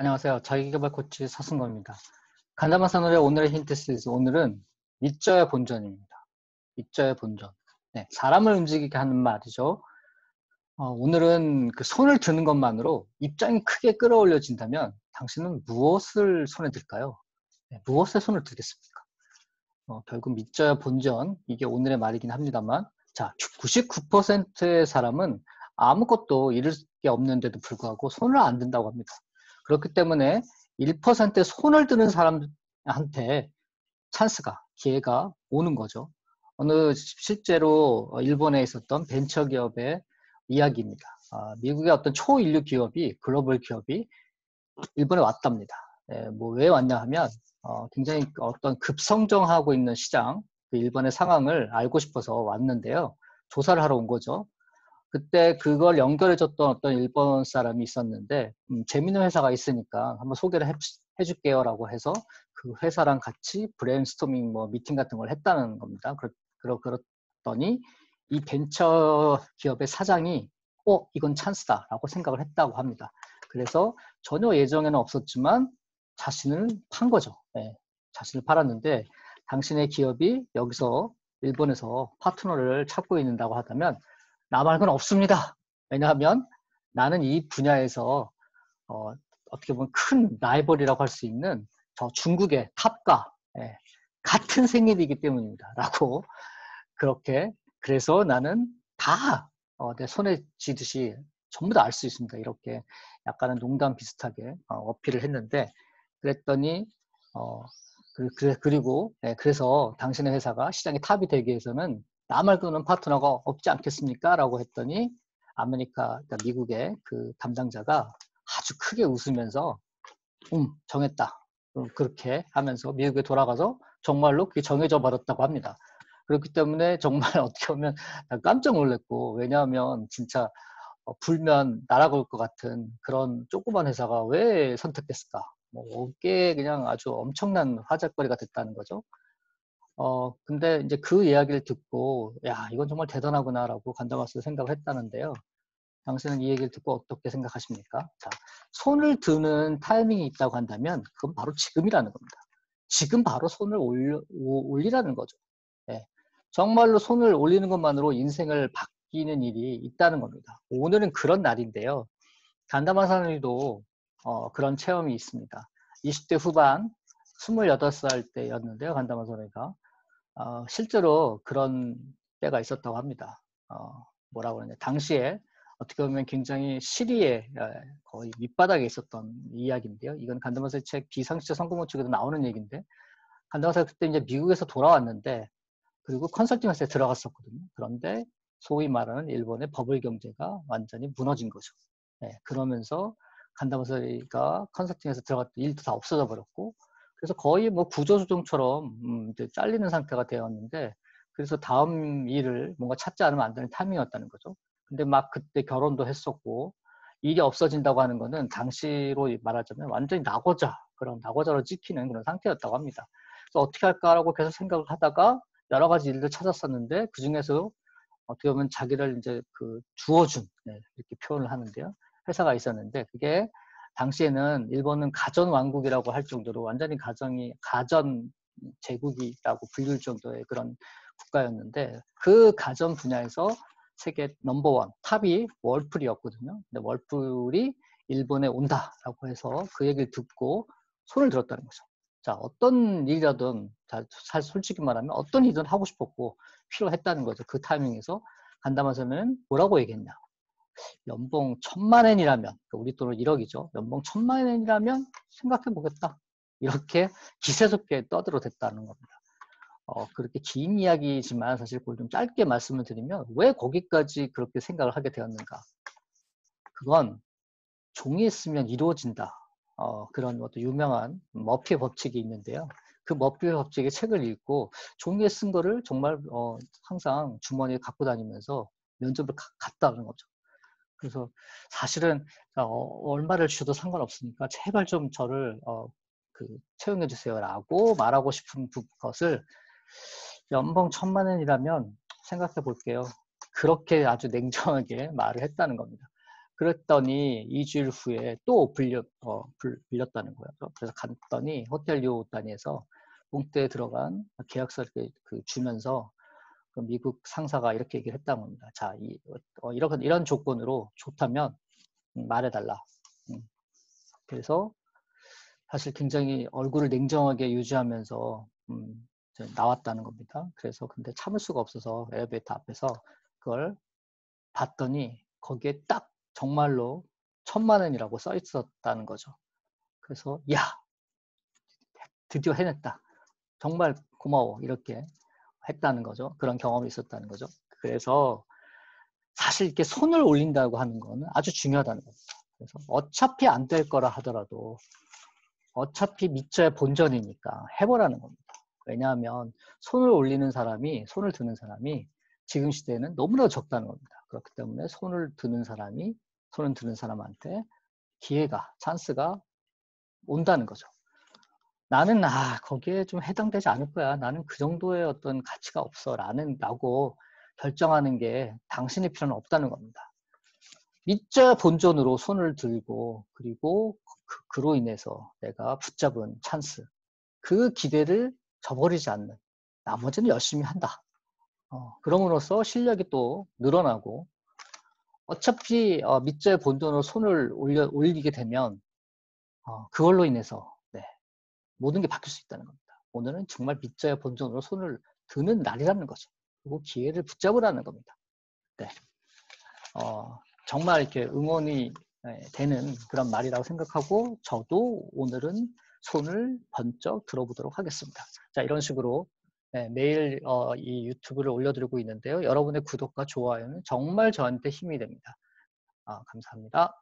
안녕하세요. 자기계발 코치 서승건입니다. 간담화 산업의 오늘의 힌트 시리즈. 오늘은 믿져야 본전입니다. 믿져야 본전. 네, 사람을 움직이게 하는 말이죠. 오늘은 그 손을 드는 것만으로 입장이 크게 끌어올려진다면 당신은 무엇을 손에 들까요? 네, 무엇에 손을 들겠습니까? 결국 믿져야 본전, 이게 오늘의 말이긴 합니다만, 자, 99%의 사람은 아무것도 잃을 게 없는데도 불구하고 손을 안 든다고 합니다. 그렇기 때문에 1%의 손을 드는 사람한테 찬스가, 기회가 오는 거죠. 실제로 일본에 있었던 벤처기업의 이야기입니다. 미국의 어떤 초인류 기업이, 글로벌 기업이 일본에 왔답니다. 왜 왔냐 하면 굉장히 어떤 급성장하고 있는 시장, 그 일본의 상황을 알고 싶어서 왔는데요. 조사를 하러 온 거죠. 그때 그걸 연결해줬던 어떤 일본 사람이 있었는데 재밌는 회사가 있으니까 한번 소개를 해줄게요라고 해서 그 회사랑 같이 브레인스토밍 미팅 같은 걸 했다는 겁니다. 그렇더니 이 벤처 기업의 사장이 이건 찬스다라고 생각을 했다고 합니다. 그래서 전혀 예정에는 없었지만 자신을 판 거죠. 네, 자신을 팔았는데 당신의 기업이 여기서 일본에서 파트너를 찾고 있는다고 하다면 나 말고는 없습니다. 왜냐하면 나는 이 분야에서 어떻게 보면 큰 라이벌이라고 할 수 있는 저 중국의 탑과 같은 생일이기 때문입니다. 라고 그래서 나는 다 내 손에 쥐듯이 전부 다 알 수 있습니다. 이렇게 약간은 농담 비슷하게 어필을 했는데 그랬더니 그리고 그래서 당신의 회사가 시장의 탑이 되기 위해서는 나 말고는 파트너가 없지 않겠습니까? 라고 했더니 그러니까 미국의 그 담당자가 아주 크게 웃으면서 정했다. 그렇게 하면서 미국에 돌아가서 정말로 그게 정해져 버렸다고 합니다. 그렇기 때문에 정말 어떻게 보면 깜짝 놀랐고, 왜냐하면 진짜 불면 날아갈 것 같은 그런 조그만 회사가 왜 선택됐을까? 업계에 그냥 아주 엄청난 화제거리가 됐다는 거죠. 근데 이제 그 이야기를 듣고, 야, 이건 정말 대단하구나라고 간담화에서 생각을 했다는데요. 당신은 이 얘기를 듣고 어떻게 생각하십니까? 자, 손을 드는 타이밍이 있다고 한다면 그건 바로 지금이라는 겁니다. 지금 바로 손을 올리라는 거죠. 예. 정말로 손을 올리는 것만으로 인생을 바뀌는 일이 있다는 겁니다. 오늘은 그런 날인데요. 간담화 사람들도 그런 체험이 있습니다. 20대 후반 28살 때였는데요. 간담화 사람이가 실제로 그런 때가 있었다고 합니다. 뭐라고 그러냐. 당시에 어떻게 보면 굉장히 시리에 거의 밑바닥에 있었던 이야기인데요. 이건 간담화사의 책 비상시적 성공 쪽에도 나오는 얘기인데, 간담화사 그때 이제 미국에서 돌아왔는데, 그리고 컨설팅 회사에 들어갔었거든요. 그런데 소위 말하는 일본의 버블 경제가 완전히 무너진 거죠. 그러면서 간담화사가 컨설팅에서 들어갔던 일도 다 없어져 버렸고, 그래서 거의 구조조정처럼 이제 잘리는 상태가 되었는데, 그래서 다음 일을 뭔가 찾지 않으면 안 되는 타이밍이었다는 거죠. 근데 막 그때 결혼도 했었고, 일이 없어진다고 하는 거는 당시로 말하자면 완전히 그런 낙오자로 찍히는 그런 상태였다고 합니다. 그래서 어떻게 할까라고 계속 생각을 하다가 여러 가지 일을 찾았었는데, 그 중에서 어떻게 보면 자기를 이제 주어준, 이렇게 표현을 하는데요. 회사가 있었는데, 그게 당시에는 일본은 가전 왕국이라고 할 정도로 완전히 가전 제국이라고 불릴 정도의 그런 국가였는데, 그 가전 분야에서 세계 넘버원, 탑이 월풀이었거든요. 근데 월풀이 일본에 온다라고 해서 그 얘기를 듣고 손을 들었다는 거죠. 자, 어떤 일이라든, 사실 솔직히 말하면 어떤 일이든 하고 싶었고 필요했다는 거죠. 그 타이밍에서 간담화서는 뭐라고 얘기했냐. 연봉 1,000만 엔이라면, 우리 돈으로 1억이죠. 연봉 1,000만 엔이라면 생각해 보겠다. 이렇게 기세좋게 떠들어댔다는 겁니다. 그렇게 긴 이야기지만 사실 그걸 좀 짧게 말씀을 드리면 왜 거기까지 그렇게 생각을 하게 되었는가. 그건 종이에 쓰면 이루어진다. 그런 것도 유명한 머피의 법칙이 있는데요. 그 머피의 법칙의 책을 읽고 종이에 쓴 거를 정말 항상 주머니에 갖고 다니면서 면접을 갔다는 거죠. 그래서 사실은 얼마를 주셔도 상관없으니까 제발 좀 저를 채용해 주세요라고 말하고 싶은 것을 연봉 1,000만 엔이라면 생각해 볼게요. 그렇게 아주 냉정하게 말을 했다는 겁니다. 그랬더니 2주일 후에 또 빌렸다는 거예요. 그래서 갔더니 호텔 뉴 단위에서 뭉때에 들어간 계약서를 주면서 그 미국 상사가 이렇게 얘기를 했다는 겁니다. 자, 이런 조건으로 좋다면 말해달라. 그래서 사실 굉장히 얼굴을 냉정하게 유지하면서 나왔다는 겁니다. 그래서 근데 참을 수가 없어서 엘리베이터 앞에서 그걸 봤더니 거기에 딱 정말로 1,000만 원이라고 써 있었다는 거죠. 그래서 야, 드디어 해냈다. 정말 고마워. 이렇게 했다는 거죠. 그런 경험이 있었다는 거죠. 그래서 사실 이렇게 손을 올린다고 하는 거는 아주 중요하다는 겁니다. 그래서 어차피 안 될 거라 하더라도 어차피 믿져야 본전이니까 해보라는 겁니다. 왜냐하면 손을 드는 사람이 지금 시대에는 너무나 적다는 겁니다. 그렇기 때문에 손을 드는 사람한테 찬스가 온다는 거죠. 나는 거기에 좀 해당되지 않을 거야. 나는 그 정도의 어떤 가치가 없어. 라고 결정하는 게 당신의 필요는 없다는 겁니다. 믿져야 본전으로 손을 들고 그리고 그로 인해서 내가 붙잡은 찬스, 그 기대를 저버리지 않는, 나머지는 열심히 한다. 그럼으로써 실력이 또 늘어나고 어차피 믿져야 본전으로 손을 올리게 되면 그걸로 인해서 모든 게 바뀔 수 있다는 겁니다. 오늘은 정말 믿져야 본전으로 손을 드는 날이라는 거죠. 그리고 기회를 붙잡으라는 겁니다. 네. 정말 이렇게 응원이 되는 그런 말이라고 생각하고 저도 오늘은 손을 번쩍 들어보도록 하겠습니다. 자, 이런 식으로 매일 이 유튜브를 올려드리고 있는데요. 여러분의 구독과 좋아요는 정말 저한테 힘이 됩니다. 감사합니다.